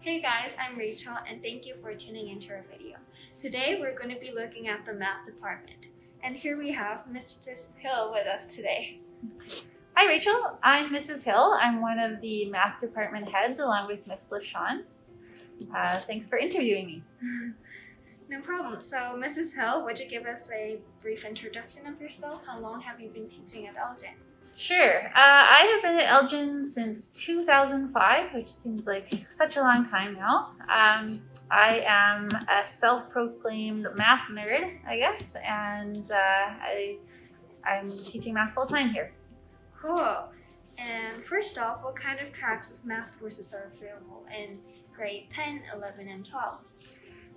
Hey guys, I'm Rachel and thank you for tuning into our video. Today we're going to be looking at the math department. And here we have Mrs. Hill with us today. Hi Rachel, I'm Mrs. Hill. I'm one of the math department heads along with Miss LaChance. Thanks for interviewing me. No problem. So Mrs. Hill, would you give us a brief introduction of yourself? How long have you been teaching at Elgin? Sure. I have been at Elgin since 2005, which seems like such a long time now. I am a self-proclaimed math nerd, I guess, and I'm teaching math full-time here. Cool. And first off, what kind of tracks of math courses are available in grade 10, 11, and 12?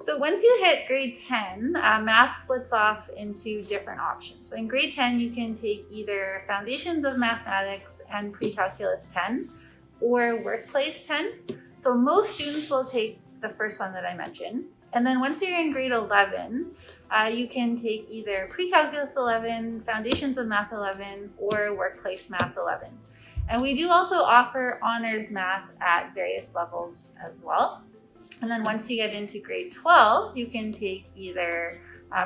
So once you hit grade 10, math splits off into different options. So in grade 10, you can take either Foundations of Mathematics and Pre-Calculus 10 or Workplace 10. So most students will take the first one that I mentioned. And then once you're in grade 11, you can take either Pre-Calculus 11, Foundations of Math 11, or Workplace Math 11. And we do also offer honors math at various levels as well. And then once you get into grade 12, you can take either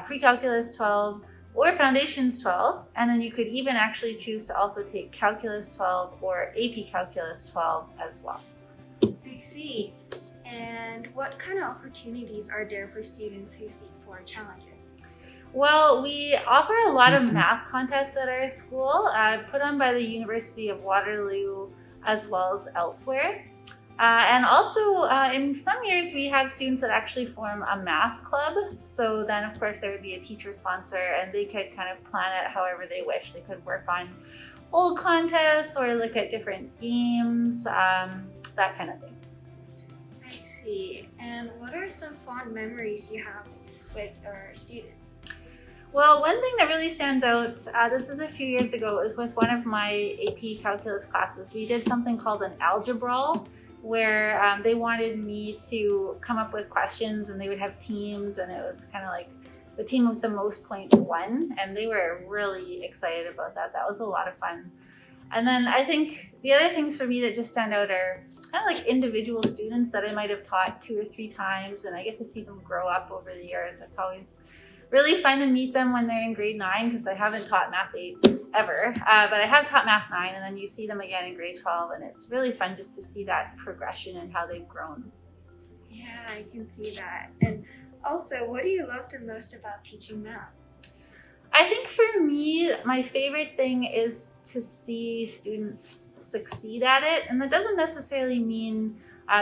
Pre-Calculus 12 or Foundations 12. And then you could even actually choose to also take Calculus 12 or AP Calculus 12 as well. I see. And what kind of opportunities are there for students who seek for challenges? Well, we offer a lot of math contests at our school, put on by the University of Waterloo as well as elsewhere. And also, in some years, we have students that actually form a math club. So then, of course, there would be a teacher sponsor, and they could kind of plan it however they wish. They could work on old contests or look at different games, that kind of thing. I see. And what are some fond memories you have with our students? Well, one thing that really stands out, this was a few years ago, is with one of my AP Calculus classes. We did something called an algebra, where they wanted me to come up with questions, and they would have teams, and it was kind of like the team with the most points won, and they were really excited about that. That was a lot of fun. And then I think the other things for me that just stand out are kind of like individual students that I might have taught 2 or 3 times, and I get to see them grow up over the years. It's always really fun to meet them when they're in grade 9, because I haven't taught math 8 ever, but I have taught math 9, and then you see them again in grade 12, and it's really fun just to see that progression and how they've grown. Yeah, I can see that. And also, what do you love the most about teaching math? I think for me, my favorite thing is to see students succeed at it, and that doesn't necessarily mean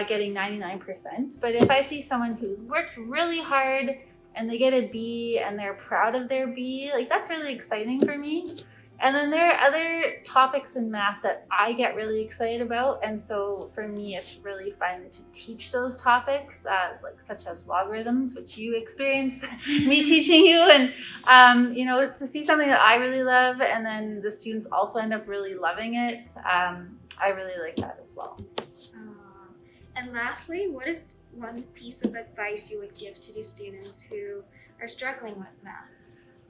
getting 99%, but if I see someone who's worked really hard and they get a B and they're proud of their B, like that's really exciting for me. And then there are other topics in math that I get really excited about, and so for me it's really fun to teach those topics, such as logarithms, which you experienced me teaching you, and to see something that I really love and then the students also end up really loving it, I really like that as well. And lastly, what is one piece of advice you would give to the students who are struggling with math?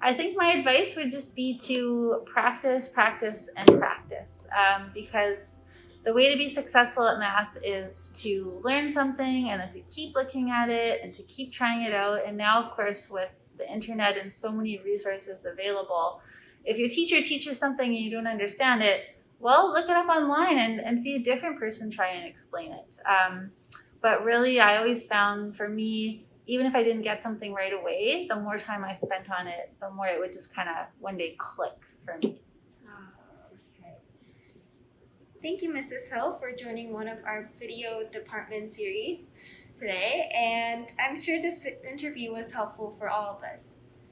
I think my advice would just be to practice, practice, and practice, because the way to be successful at math is to learn something and then to keep looking at it and to keep trying it out. And now, of course, with the internet and so many resources available, if your teacher teaches something and you don't understand it, well, look it up online and see a different person try and explain it. But really, I always found, for me, even if I didn't get something right away, the more time I spent on it, the more it would just kind of one day click for me. Okay. Thank you, Mrs. Hill, for joining one of our video department series today. And I'm sure this interview was helpful for all of us.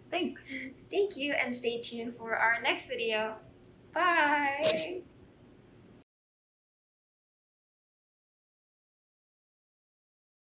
Thanks. Thank you, and stay tuned for our next video. Bye.